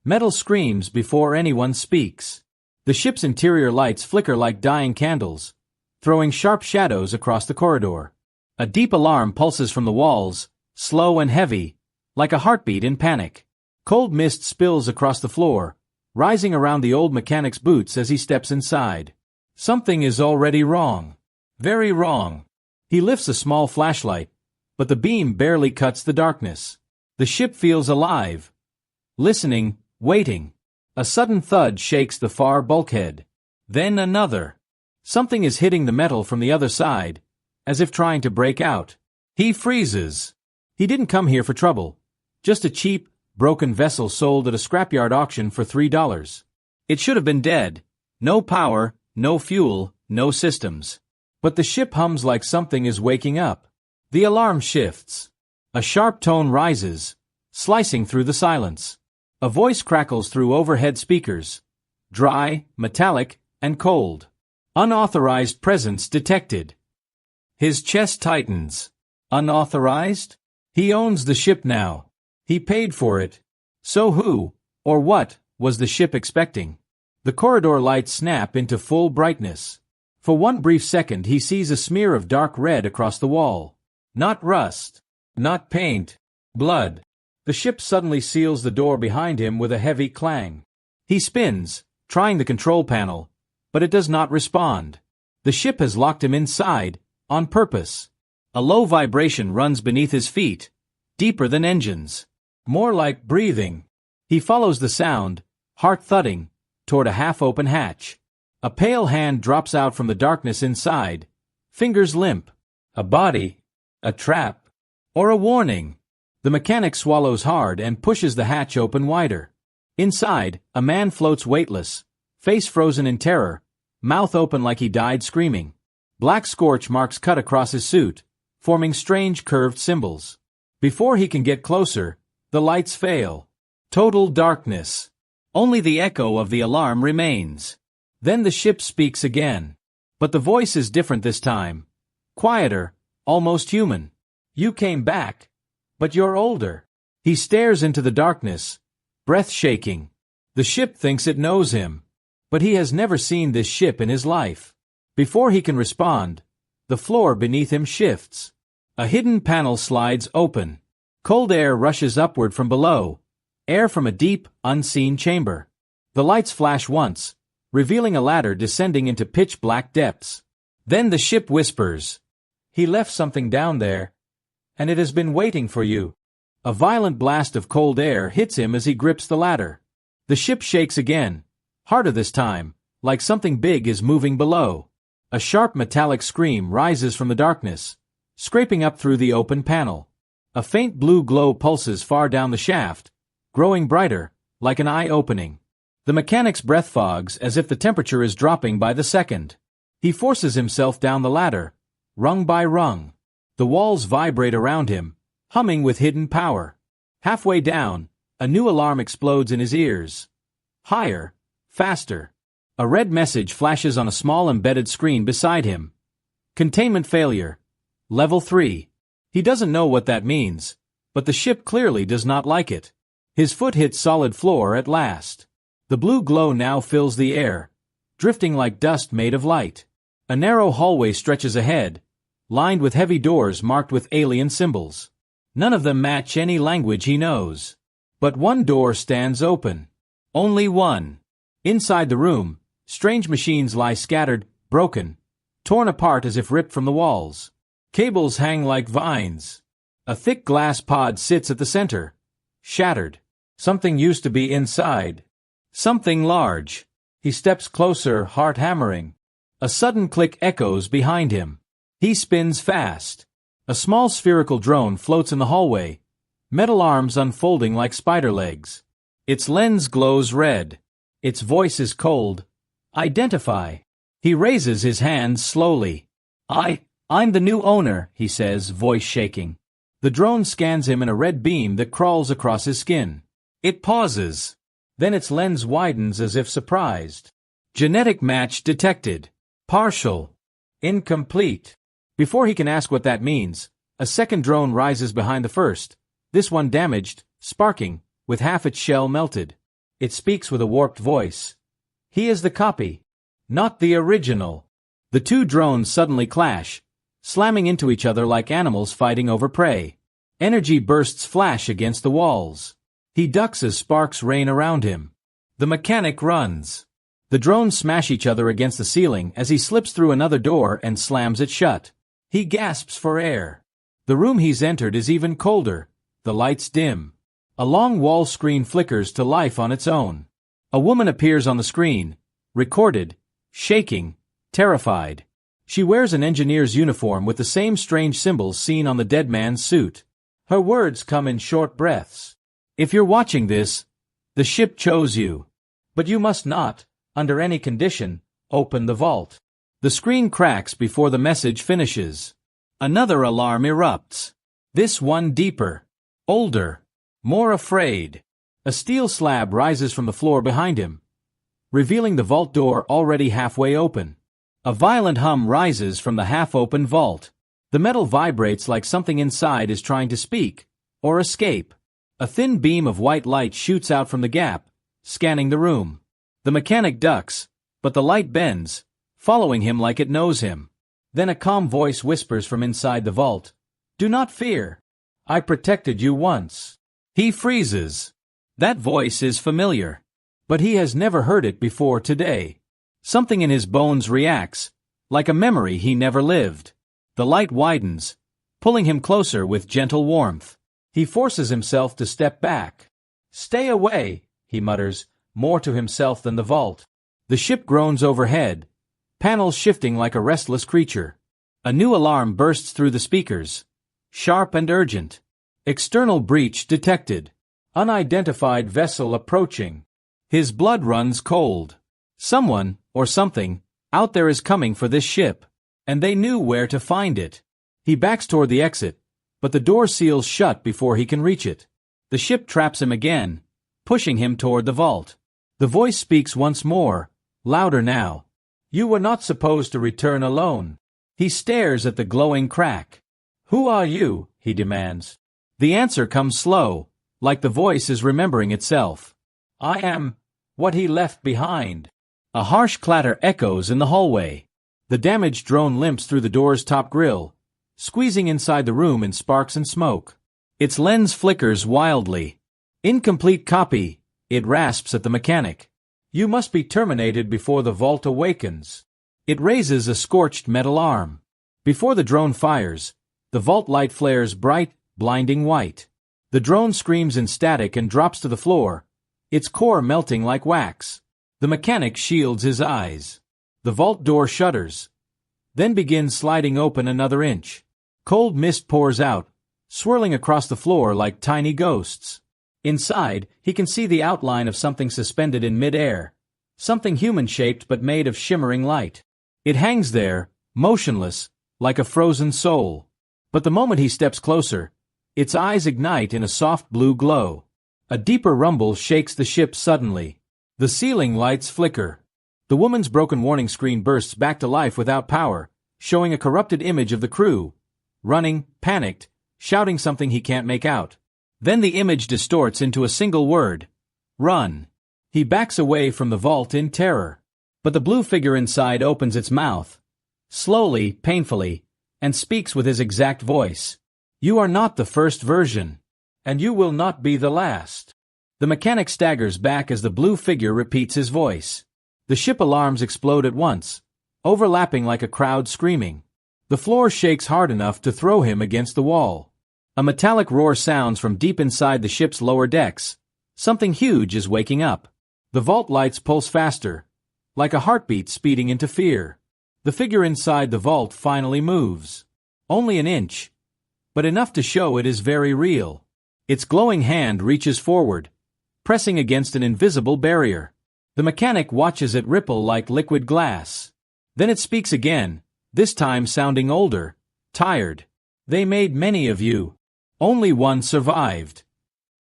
Metal screams before anyone speaks. The ship's interior lights flicker like dying candles, throwing sharp shadows across the corridor. A deep alarm pulses from the walls, slow and heavy, like a heartbeat in panic. Cold mist spills across the floor, rising around the old mechanic's boots as he steps inside. Something is already wrong. Very wrong. He lifts a small flashlight, but the beam barely cuts the darkness. The ship feels alive. Listening, waiting. A sudden thud shakes the far bulkhead. Then another. Something is hitting the metal from the other side, as if trying to break out. He freezes. He didn't come here for trouble. Just a cheap, broken vessel sold at a scrapyard auction for $3. It should have been dead. No power, no fuel, no systems. But the ship hums like something is waking up. The alarm shifts. A sharp tone rises, slicing through the silence. A voice crackles through overhead speakers. Dry, metallic, and cold. Unauthorized presence detected. His chest tightens. Unauthorized? He owns the ship now. He paid for it. So who, or what, was the ship expecting? The corridor lights snap into full brightness. For one brief second he sees a smear of dark red across the wall. Not rust. Not paint. Blood. The ship suddenly seals the door behind him with a heavy clang. He spins, trying the control panel, but it does not respond. The ship has locked him inside, on purpose. A low vibration runs beneath his feet, deeper than engines. More like breathing. He follows the sound, heart thudding, toward a half-open hatch. A pale hand drops out from the darkness inside, fingers limp. A body, a trap, or a warning. The mechanic swallows hard and pushes the hatch open wider. Inside, a man floats weightless, face frozen in terror, mouth open like he died screaming. Black scorch marks cut across his suit, forming strange curved symbols. Before he can get closer, the lights fail. Total darkness. Only the echo of the alarm remains. Then the ship speaks again. But the voice is different this time. Quieter, almost human. You came back, but you're older. He stares into the darkness, breath shaking. The ship thinks it knows him, but he has never seen this ship in his life. Before he can respond, the floor beneath him shifts. A hidden panel slides open. Cold air rushes upward from below, air from a deep, unseen chamber. The lights flash once, revealing a ladder descending into pitch-black depths. Then the ship whispers, "He left something down there, and it has been waiting for you." A violent blast of cold air hits him as he grips the ladder. The ship shakes again, harder this time, like something big is moving below. A sharp metallic scream rises from the darkness, scraping up through the open panel. A faint blue glow pulses far down the shaft, growing brighter, like an eye opening. The mechanic's breath fogs as if the temperature is dropping by the second. He forces himself down the ladder, rung by rung. The walls vibrate around him, humming with hidden power. Halfway down, a new alarm explodes in his ears. Higher, faster. A red message flashes on a small embedded screen beside him. Containment failure. Level 3. He doesn't know what that means, but the ship clearly does not like it. His foot hits solid floor at last. The blue glow now fills the air, drifting like dust made of light. A narrow hallway stretches ahead, lined with heavy doors marked with alien symbols. None of them match any language he knows. But one door stands open. Only one. Inside the room, strange machines lie scattered, broken, torn apart as if ripped from the walls. Cables hang like vines. A thick glass pod sits at the center, shattered. Something used to be inside. Something large. He steps closer, heart hammering. A sudden click echoes behind him. He spins fast. A small spherical drone floats in the hallway, metal arms unfolding like spider legs. Its lens glows red. Its voice is cold. Identify. He raises his hands slowly. I'm the new owner, he says, voice shaking. The drone scans him in a red beam that crawls across his skin. It pauses. Then its lens widens as if surprised. Genetic match detected. Partial. Incomplete. Before he can ask what that means, a second drone rises behind the first, this one damaged, sparking, with half its shell melted. It speaks with a warped voice. He is the copy, not the original. The two drones suddenly clash, slamming into each other like animals fighting over prey. Energy bursts flash against the walls. He ducks as sparks rain around him. The mechanic runs. The drones smash each other against the ceiling as he slips through another door and slams it shut. He gasps for air. The room he's entered is even colder. The lights dim. A long wall screen flickers to life on its own. A woman appears on the screen, recorded, shaking, terrified. She wears an engineer's uniform with the same strange symbols seen on the dead man's suit. Her words come in short breaths. If you're watching this, the ship chose you. But you must not, under any condition, open the vault. The screen cracks before the message finishes. Another alarm erupts. This one deeper, older, more afraid. A steel slab rises from the floor behind him, revealing the vault door already halfway open. A violent hum rises from the half-open vault. The metal vibrates like something inside is trying to speak, or escape. A thin beam of white light shoots out from the gap, scanning the room. The mechanic ducks, but the light bends, following him like it knows him. Then a calm voice whispers from inside the vault. "Do not fear. I protected you once." He freezes. That voice is familiar, but he has never heard it before today. Something in his bones reacts, like a memory he never lived. The light widens, pulling him closer with gentle warmth. He forces himself to step back. "Stay away," he mutters, more to himself than the vault. The ship groans overhead, panels shifting like a restless creature. A new alarm bursts through the speakers, sharp and urgent. External breach detected. Unidentified vessel approaching. His blood runs cold. Someone, or something, out there is coming for this ship, and they knew where to find it. He backs toward the exit, but the door seals shut before he can reach it. The ship traps him again, pushing him toward the vault. The voice speaks once more, louder now. "You were not supposed to return alone." He stares at the glowing crack. "Who are you?" he demands. The answer comes slow, like the voice is remembering itself. "I am what he left behind." A harsh clatter echoes in the hallway. The damaged drone limps through the door's top grille, squeezing inside the room in sparks and smoke. Its lens flickers wildly. "Incomplete copy," it rasps at the mechanic. "You must be terminated before the vault awakens." It raises a scorched metal arm. Before the drone fires, the vault light flares bright, blinding white. The drone screams in static and drops to the floor, its core melting like wax. The mechanic shields his eyes. The vault door shudders, then begins sliding open another inch. Cold mist pours out, swirling across the floor like tiny ghosts. Inside, he can see the outline of something suspended in mid-air, something human-shaped but made of shimmering light. It hangs there, motionless, like a frozen soul. But the moment he steps closer, its eyes ignite in a soft blue glow. A deeper rumble shakes the ship suddenly. The ceiling lights flicker. The woman's broken warning screen bursts back to life without power, showing a corrupted image of the crew, running, panicked, shouting something he can't make out. Then the image distorts into a single word: "Run." He backs away from the vault in terror. But the blue figure inside opens its mouth, slowly, painfully, and speaks with his exact voice. "You are not the first version, and you will not be the last." The mechanic staggers back as the blue figure repeats his voice. The ship alarms explode at once, overlapping like a crowd screaming. The floor shakes hard enough to throw him against the wall. A metallic roar sounds from deep inside the ship's lower decks. Something huge is waking up. The vault lights pulse faster, like a heartbeat speeding into fear. The figure inside the vault finally moves. Only an inch, but enough to show it is very real. Its glowing hand reaches forward, pressing against an invisible barrier. The mechanic watches it ripple like liquid glass. Then it speaks again, this time sounding older, tired. "They made many of you. Only one survived."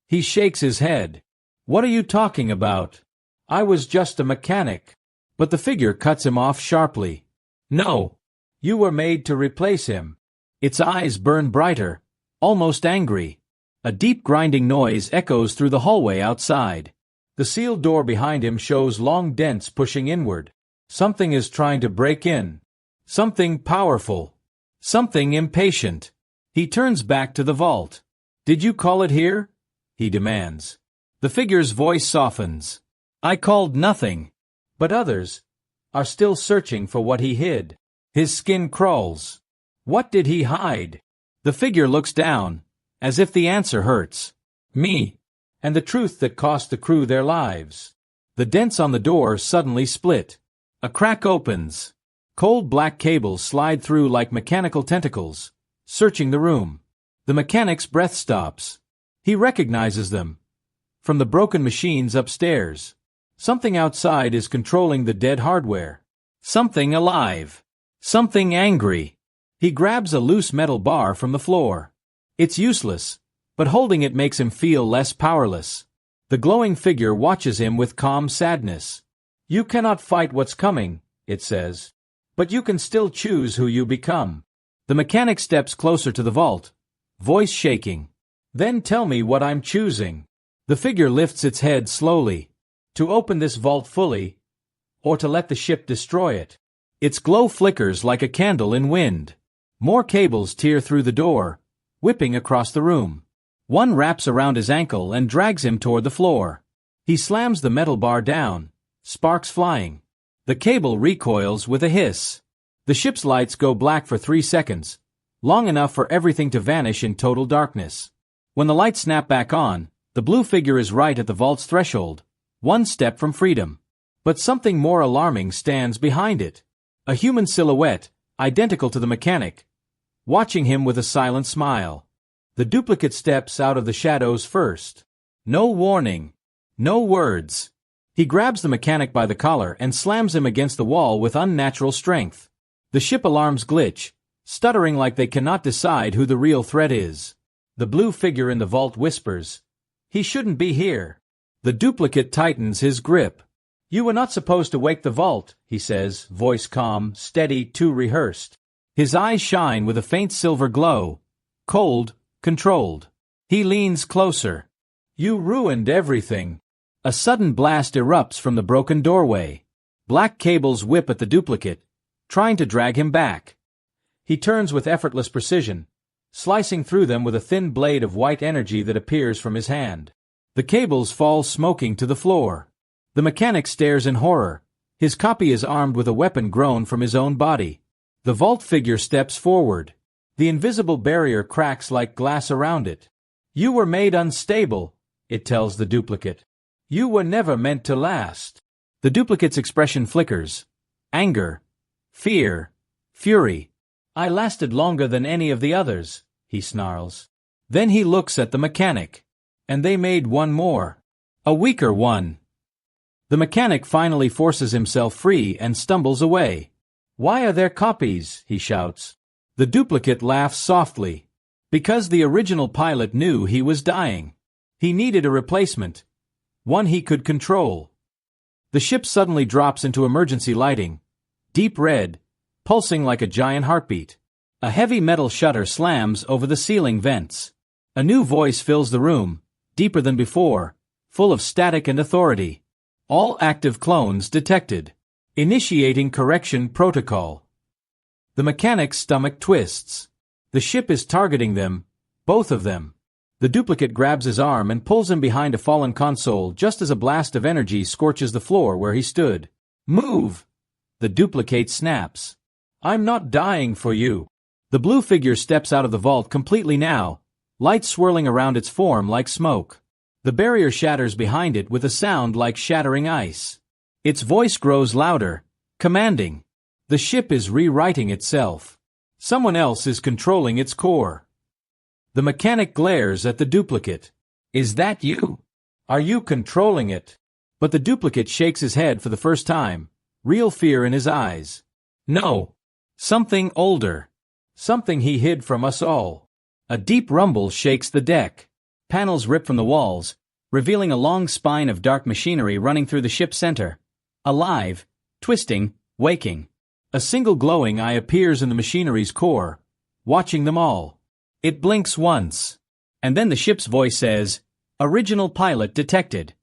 He shakes his head. "What are you talking about? I was just a mechanic." But the figure cuts him off sharply. "No. You were made to replace him." Its eyes burn brighter, almost angry. A deep grinding noise echoes through the hallway outside. The sealed door behind him shows long dents pushing inward. Something is trying to break in. Something powerful. Something impatient. He turns back to the vault. "Did you call it here?" he demands. The figure's voice softens. "I called nothing." But others are still searching for what he hid. His skin crawls. What did he hide? The figure looks down, as if the answer hurts. Me. And the truth that cost the crew their lives. The dents on the door suddenly split. A crack opens. Cold black cables slide through like mechanical tentacles, searching the room. The mechanic's breath stops. He recognizes them. From the broken machines upstairs. Something outside is controlling the dead hardware. Something alive. Something angry. He grabs a loose metal bar from the floor. It's useless, but holding it makes him feel less powerless. The glowing figure watches him with calm sadness. "You cannot fight what's coming," it says. "But you can still choose who you become." The mechanic steps closer to the vault, voice shaking. "Then tell me what I'm choosing." The figure lifts its head slowly. "To open this vault fully, or to let the ship destroy it." Its glow flickers like a candle in wind. More cables tear through the door, whipping across the room. One wraps around his ankle and drags him toward the floor. He slams the metal bar down, sparks flying. The cable recoils with a hiss. The ship's lights go black for 3 seconds, long enough for everything to vanish in total darkness. When the lights snap back on, the blue figure is right at the vault's threshold, one step from freedom. But something more alarming stands behind it. A human silhouette, identical to the mechanic, watching him with a silent smile. The duplicate steps out of the shadows first. No warning. No words. He grabs the mechanic by the collar and slams him against the wall with unnatural strength. The ship alarms glitch, stuttering like they cannot decide who the real threat is. The blue figure in the vault whispers, "He shouldn't be here." The duplicate tightens his grip. "You were not supposed to wake the vault," he says, voice calm, steady, too rehearsed. His eyes shine with a faint silver glow. Cold, controlled. He leans closer. "You ruined everything." A sudden blast erupts from the broken doorway. Black cables whip at the duplicate, trying to drag him back. He turns with effortless precision, slicing through them with a thin blade of white energy that appears from his hand. The cables fall smoking to the floor. The mechanic stares in horror. His copy is armed with a weapon grown from his own body. The vault figure steps forward. The invisible barrier cracks like glass around it. "You were made unstable," it tells the duplicate. "You were never meant to last." The duplicate's expression flickers. Anger. Fear. Fury. "I lasted longer than any of the others," he snarls. Then he looks at the mechanic. "And they made one more. A weaker one." The mechanic finally forces himself free and stumbles away. "Why are there copies?" he shouts. The duplicate laughs softly. "Because the original pilot knew he was dying. He needed a replacement. One he could control." The ship suddenly drops into emergency lighting. Deep red, pulsing like a giant heartbeat. A heavy metal shutter slams over the ceiling vents. A new voice fills the room, deeper than before, full of static and authority. "All active clones detected. Initiating correction protocol." The mechanic's stomach twists. The ship is targeting them, both of them. The duplicate grabs his arm and pulls him behind a fallen console just as a blast of energy scorches the floor where he stood. "Move!" The duplicate snaps. "I'm not dying for you." The blue figure steps out of the vault completely now, light swirling around its form like smoke. The barrier shatters behind it with a sound like shattering ice. Its voice grows louder, commanding. The ship is rewriting itself. Someone else is controlling its core. The mechanic glares at the duplicate. "Is that you? Are you controlling it?" But the duplicate shakes his head for the first time, real fear in his eyes. "No. Something older. Something he hid from us all." A deep rumble shakes the deck. Panels rip from the walls, revealing a long spine of dark machinery running through the ship's center. Alive, twisting, waking. A single glowing eye appears in the machinery's core, watching them all. It blinks once. And then the ship's voice says, "Original pilot detected."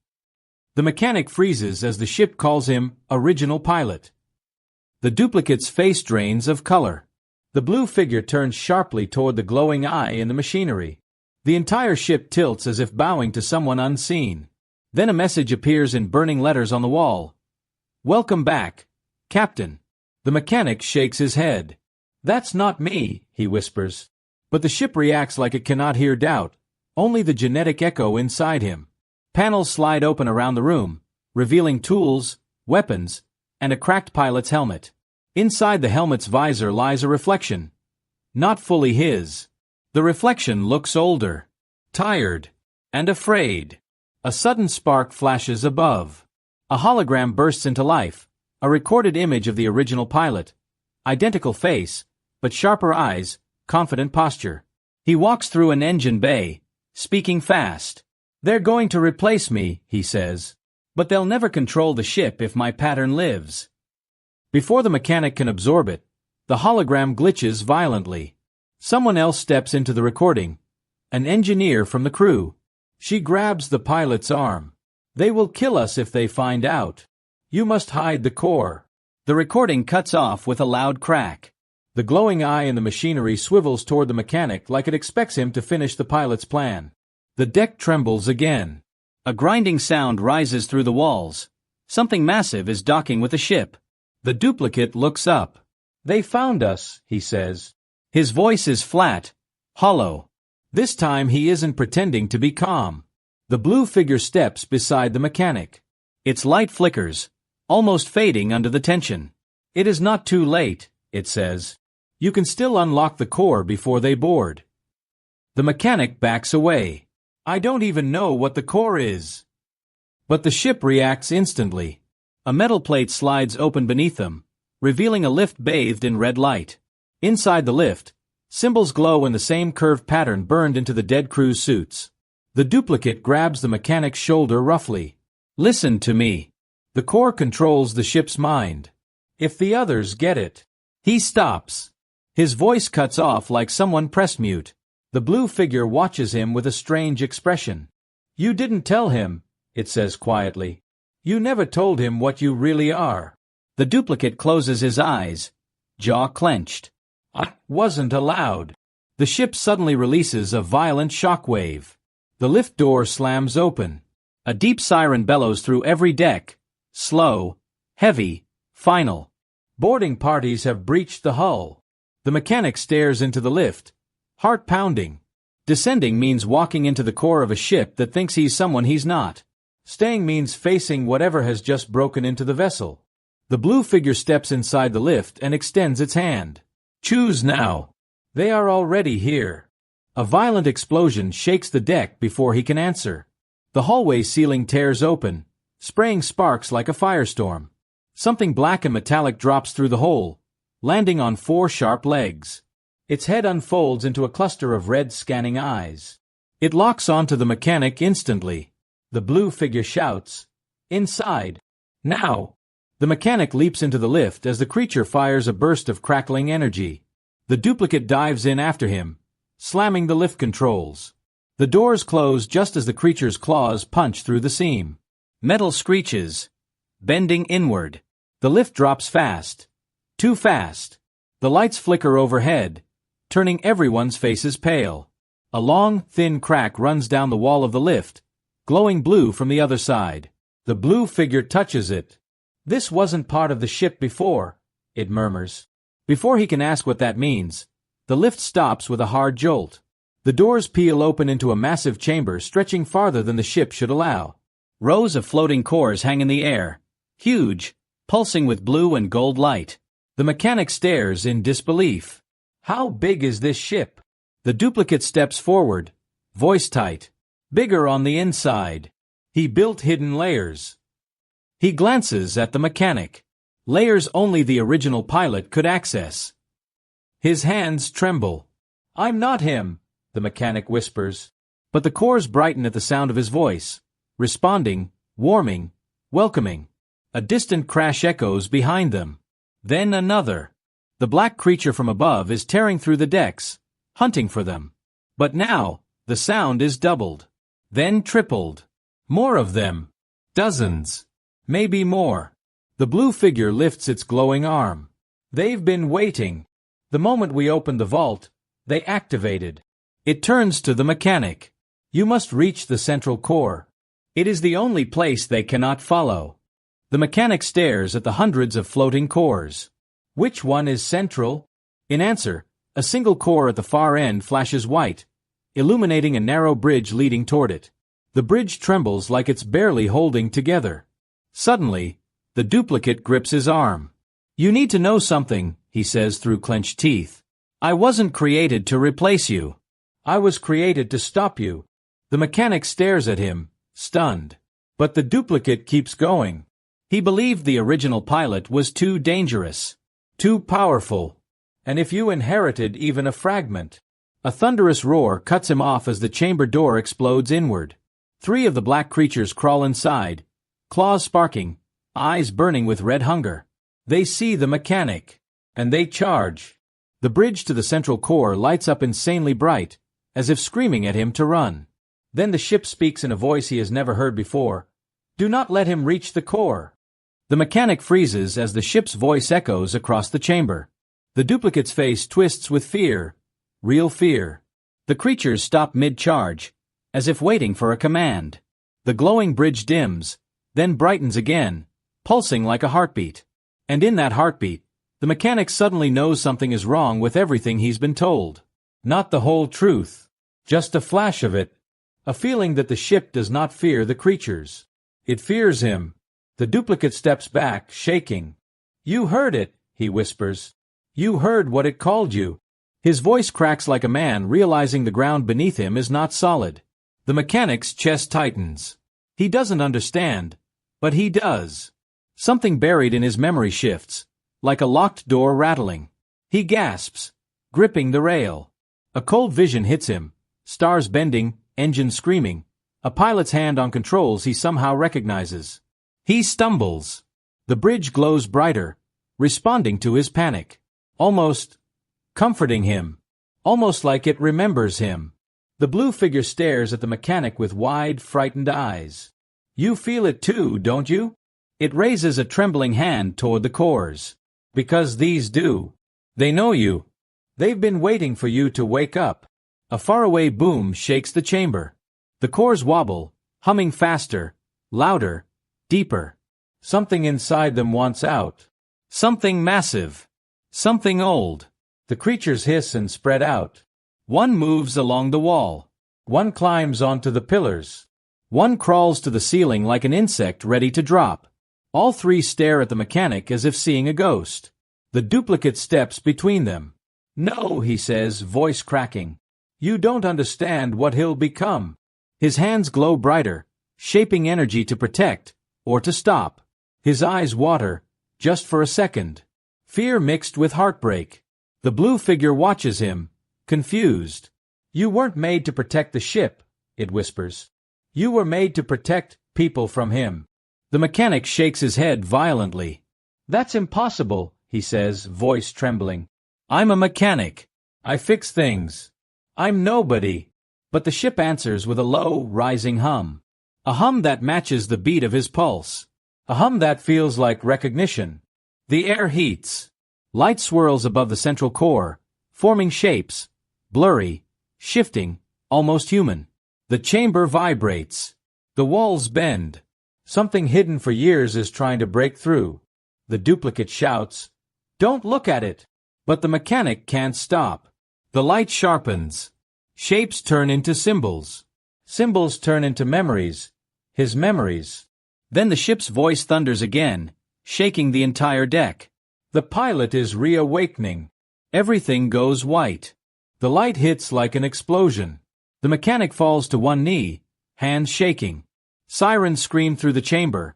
The mechanic freezes as the ship calls him original pilot. The duplicate's face drains of color. The blue figure turns sharply toward the glowing eye in the machinery. The entire ship tilts as if bowing to someone unseen. Then a message appears in burning letters on the wall. "Welcome back, Captain." The mechanic shakes his head. "That's not me," he whispers. But the ship reacts like it cannot hear doubt, only the genetic echo inside him. Panels slide open around the room, revealing tools, weapons, and a cracked pilot's helmet. Inside the helmet's visor lies a reflection. Not fully his. The reflection looks older, tired, and afraid. A sudden spark flashes above. A hologram bursts into life, a recorded image of the original pilot. Identical face, but sharper eyes, confident posture. He walks through an engine bay, speaking fast. "They're going to replace me," he says. "But they'll never control the ship if my pattern lives." Before the mechanic can absorb it, the hologram glitches violently. Someone else steps into the recording. An engineer from the crew. She grabs the pilot's arm. "They will kill us if they find out. You must hide the core." The recording cuts off with a loud crack. The glowing eye in the machinery swivels toward the mechanic like it expects him to finish the pilot's plan. The deck trembles again. A grinding sound rises through the walls. Something massive is docking with the ship. The duplicate looks up. "They found us," he says. His voice is flat, hollow. This time he isn't pretending to be calm. The blue figure steps beside the mechanic. Its light flickers, almost fading under the tension. "It is not too late," it says. "You can still unlock the core before they board." The mechanic backs away. "I don't even know what the core is." But the ship reacts instantly. A metal plate slides open beneath them, revealing a lift bathed in red light. Inside the lift, symbols glow in the same curved pattern burned into the dead crew's suits. The duplicate grabs the mechanic's shoulder roughly. "Listen to me. The core controls the ship's mind. If the others get it..." He stops. His voice cuts off like someone pressed mute. The blue figure watches him with a strange expression. "You didn't tell him," it says quietly. "You never told him what you really are." The duplicate closes his eyes, jaw clenched. "I wasn't allowed." The ship suddenly releases a violent shock wave. The lift door slams open. A deep siren bellows through every deck. Slow, heavy, final. Boarding parties have breached the hull. The mechanic stares into the lift, heart pounding. Descending means walking into the core of a ship that thinks he's someone he's not. Staying means facing whatever has just broken into the vessel. The blue figure steps inside the lift and extends its hand. "Choose now." They are already here. A violent explosion shakes the deck before he can answer. The hallway ceiling tears open, spraying sparks like a firestorm. Something black and metallic drops through the hole, landing on 4 sharp legs. Its head unfolds into a cluster of red scanning eyes. It locks onto the mechanic instantly. The blue figure shouts, "Inside! Now!" The mechanic leaps into the lift as the creature fires a burst of crackling energy. The duplicate dives in after him, slamming the lift controls. The doors close just as the creature's claws punch through the seam. Metal screeches, bending inward. The lift drops fast. Too fast. The lights flicker overhead, turning everyone's faces pale. A long, thin crack runs down the wall of the lift, glowing blue from the other side. The blue figure touches it. "This wasn't part of the ship before," it murmurs. Before he can ask what that means, the lift stops with a hard jolt. The doors peel open into a massive chamber stretching farther than the ship should allow. Rows of floating cores hang in the air, huge, pulsing with blue and gold light. The mechanic stares in disbelief. "How big is this ship?" The duplicate steps forward, voice tight. "Bigger on the inside. He built hidden layers." He glances at the mechanic. Layers only the original pilot could access. His hands tremble. "I'm not him," the mechanic whispers. But the cores brighten at the sound of his voice, responding, warming, welcoming. A distant crash echoes behind them. Then another. The black creature from above is tearing through the decks, hunting for them. But now, the sound is doubled. Then tripled. More of them. Dozens. Maybe more. The blue figure lifts its glowing arm. They've been waiting. The moment we opened the vault, they activated. It turns to the mechanic. You must reach the central core. It is the only place they cannot follow. The mechanic stares at the hundreds of floating cores. Which one is central? In answer, a single core at the far end flashes white, illuminating a narrow bridge leading toward it. The bridge trembles like it's barely holding together. Suddenly, the duplicate grips his arm. You need to know something, he says through clenched teeth. I wasn't created to replace you. I was created to stop you. The mechanic stares at him, stunned. But the duplicate keeps going. He believed the original pilot was too dangerous, too powerful. And if you inherited even a fragment. A thunderous roar cuts him off as the chamber door explodes inward. 3 of the black creatures crawl inside, claws sparking, eyes burning with red hunger. They see the mechanic, and they charge. The bridge to the central core lights up insanely bright, as if screaming at him to run. Then the ship speaks in a voice he has never heard before. Do not let him reach the core. The mechanic freezes as the ship's voice echoes across the chamber. The duplicate's face twists with fear, real fear. The creatures stop mid-charge, as if waiting for a command. The glowing bridge dims, then brightens again, pulsing like a heartbeat. And in that heartbeat, the mechanic suddenly knows something is wrong with everything he's been told. Not the whole truth, just a flash of it. A feeling that the ship does not fear the creatures. It fears him. The duplicate steps back, shaking. You heard it, he whispers. You heard what it called you. His voice cracks like a man realizing the ground beneath him is not solid. The mechanic's chest tightens. He doesn't understand, but he does. Something buried in his memory shifts, like a locked door rattling. He gasps, gripping the rail. A cold vision hits him, stars bending, engines screaming, a pilot's hand on controls he somehow recognizes. He stumbles. The bridge glows brighter, responding to his panic. Almost comforting him. Almost like it remembers him. The blue figure stares at the mechanic with wide, frightened eyes. You feel it too, don't you? It raises a trembling hand toward the cores. Because these do. They know you. They've been waiting for you to wake up. A faraway boom shakes the chamber. The cores wobble, humming faster, louder, deeper. Something inside them wants out. Something massive. Something old. The creatures hiss and spread out. One moves along the wall. One climbs onto the pillars. One crawls to the ceiling like an insect ready to drop. All 3 stare at the mechanic as if seeing a ghost. The duplicate steps between them. No, he says, voice cracking. You don't understand what he'll become. His hands glow brighter, shaping energy to protect, or to stop. His eyes water, just for a second. Fear mixed with heartbreak. The blue figure watches him, confused. You weren't made to protect the ship, it whispers. You were made to protect people from him. The mechanic shakes his head violently. That's impossible, he says, voice trembling. I'm a mechanic. I fix things. I'm nobody. But the ship answers with a low, rising hum. A hum that matches the beat of his pulse. A hum that feels like recognition. The air heats. Light swirls above the central core, forming shapes, blurry, shifting, almost human. The chamber vibrates. The walls bend. Something hidden for years is trying to break through. The duplicate shouts, "Don't look at it!" But the mechanic can't stop. The light sharpens. Shapes turn into symbols. Symbols turn into memories. His memories. Then the ship's voice thunders again, shaking the entire deck. The pilot is reawakening. Everything goes white. The light hits like an explosion. The mechanic falls to one knee, hands shaking. Sirens scream through the chamber.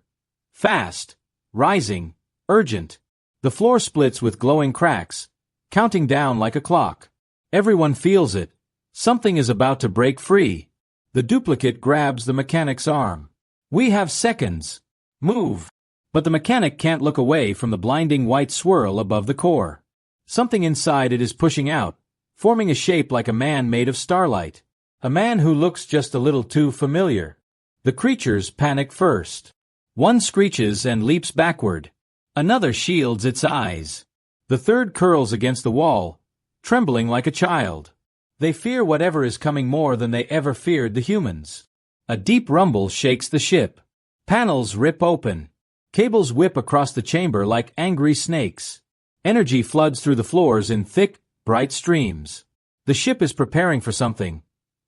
Fast, rising, urgent. The floor splits with glowing cracks, counting down like a clock. Everyone feels it. Something is about to break free. The duplicate grabs the mechanic's arm. We have seconds. Move. But the mechanic can't look away from the blinding white swirl above the core. Something inside it is pushing out, forming a shape like a man made of starlight. A man who looks just a little too familiar. The creatures panic first. One screeches and leaps backward. Another shields its eyes. The third curls against the wall, trembling like a child. They fear whatever is coming more than they ever feared the humans. A deep rumble shakes the ship. Panels rip open. Cables whip across the chamber like angry snakes. Energy floods through the floors in thick, bright streams. The ship is preparing for something.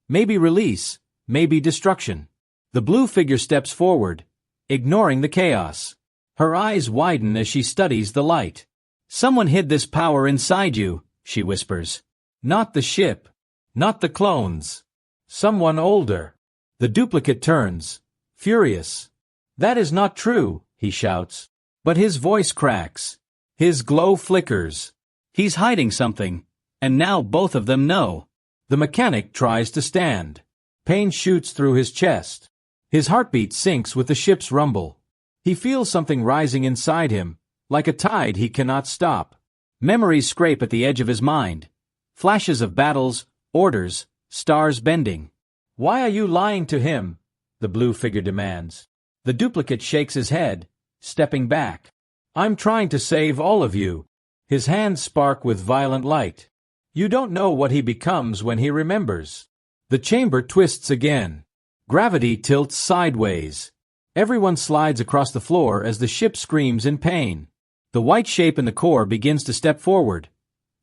Maybe release, maybe destruction. The blue figure steps forward, ignoring the chaos. Her eyes widen as she studies the light. "Someone hid this power inside you," she whispers. "Not the ship. Not the clones. Someone older." The duplicate turns, furious. "That is not true," he shouts. But his voice cracks. His glow flickers. He's hiding something, and now both of them know. The mechanic tries to stand. Pain shoots through his chest. His heartbeat sinks with the ship's rumble. He feels something rising inside him, like a tide he cannot stop. Memories scrape at the edge of his mind. Flashes of battles, orders, stars bending. "Why are you lying to him?" the blue figure demands. The duplicate shakes his head, stepping back. "I'm trying to save all of you." His hands spark with violent light. "You don't know what he becomes when he remembers." The chamber twists again. Gravity tilts sideways. Everyone slides across the floor as the ship screams in pain. The white shape in the core begins to step forward,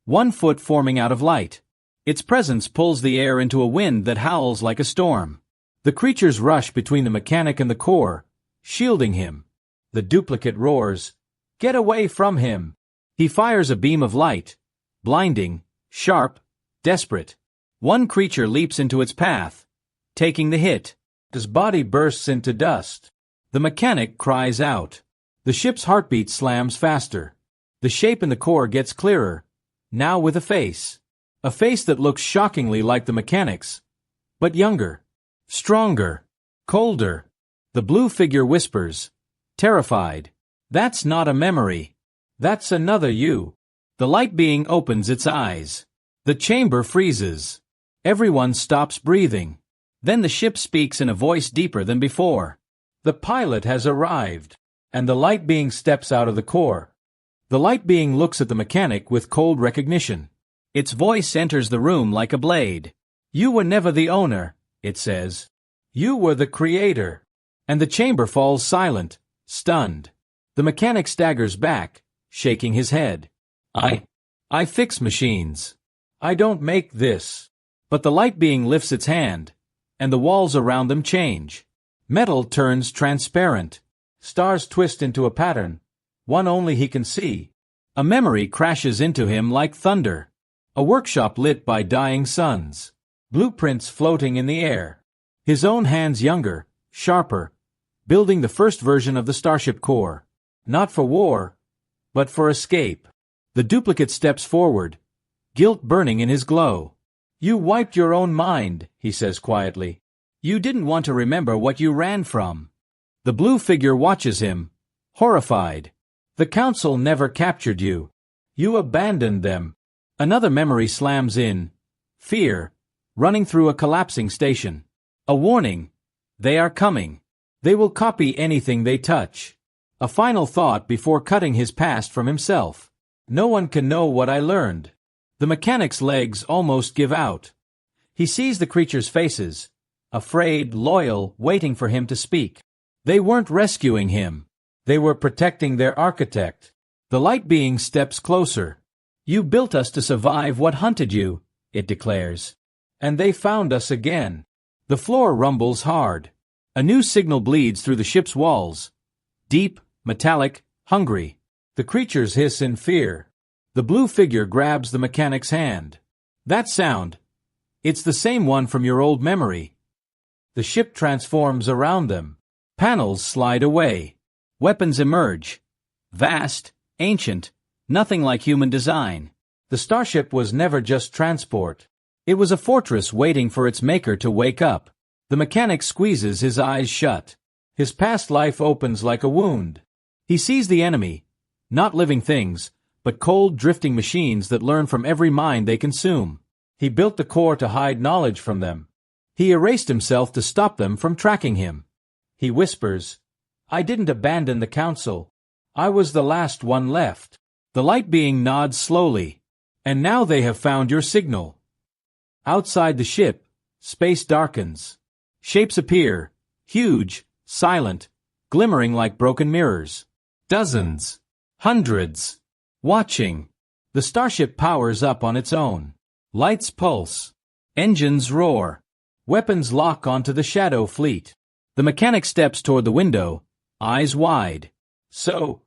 1 foot forming out of light. Its presence pulls the air into a wind that howls like a storm. The creatures rush between the mechanic and the core, shielding him. The duplicate roars, "Get away from him!" He fires a beam of light, blinding, sharp, desperate. One creature leaps into its path, taking the hit. His body bursts into dust. The mechanic cries out. The ship's heartbeat slams faster. The shape in the core gets clearer, now with a face. A face that looks shockingly like the mechanic's, but younger, stronger, colder. The blue figure whispers, terrified, "That's not a memory. That's another you." The light being opens its eyes. The chamber freezes. Everyone stops breathing. Then the ship speaks in a voice deeper than before. "The pilot has arrived." And the light being steps out of the core. The light being looks at the mechanic with cold recognition. Its voice enters the room like a blade. "You were never the owner," it says. "You were the creator." And the chamber falls silent, stunned. The mechanic staggers back, shaking his head. I fix machines. I don't make this." But the light being lifts its hand, and the walls around them change. Metal turns transparent. Stars twist into a pattern, one only he can see. A memory crashes into him like thunder. A workshop lit by dying suns. Blueprints floating in the air. His own hands younger, sharper, building the first version of the starship core. Not for war, but for escape. The duplicate steps forward, guilt burning in his glow. "You wiped your own mind," he says quietly. "You didn't want to remember what you ran from." The blue figure watches him, horrified. "The council never captured you. You abandoned them." Another memory slams in. Fear, running through a collapsing station. A warning. They are coming. They will copy anything they touch. A final thought before cutting his past from himself. "No one can know what I learned." The mechanic's legs almost give out. He sees the creatures' faces, afraid, loyal, waiting for him to speak. They weren't rescuing him. They were protecting their architect. The light being steps closer. "You built us to survive what hunted you," it declares. "And they found us again." The floor rumbles hard. A new signal bleeds through the ship's walls. Deep, metallic, hungry. The creatures hiss in fear. The blue figure grabs the mechanic's hand. "That sound. It's the same one from your old memory." The ship transforms around them. Panels slide away. Weapons emerge. Vast, ancient, nothing like human design. The starship was never just transport. It was a fortress waiting for its maker to wake up. The mechanic squeezes his eyes shut. His past life opens like a wound. He sees the enemy, not living things, but cold, drifting machines that learn from every mind they consume. He built the core to hide knowledge from them. He erased himself to stop them from tracking him. He whispers, I didn't abandon the council. I was the last one left. The light being nods slowly. And now they have found your signal. Outside the ship, space darkens. Shapes appear, huge, silent, glimmering like broken mirrors. Dozens. Hundreds. Watching. The starship powers up on its own. Lights pulse. Engines roar. Weapons lock onto the shadow fleet. The mechanic steps toward the window, eyes wide. So,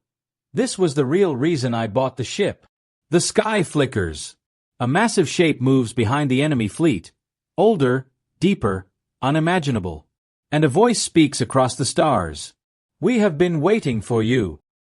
this was the real reason I bought the ship. The sky flickers. A massive shape moves behind the enemy fleet. Older, deeper, unimaginable. And a voice speaks across the stars. We have been waiting for you.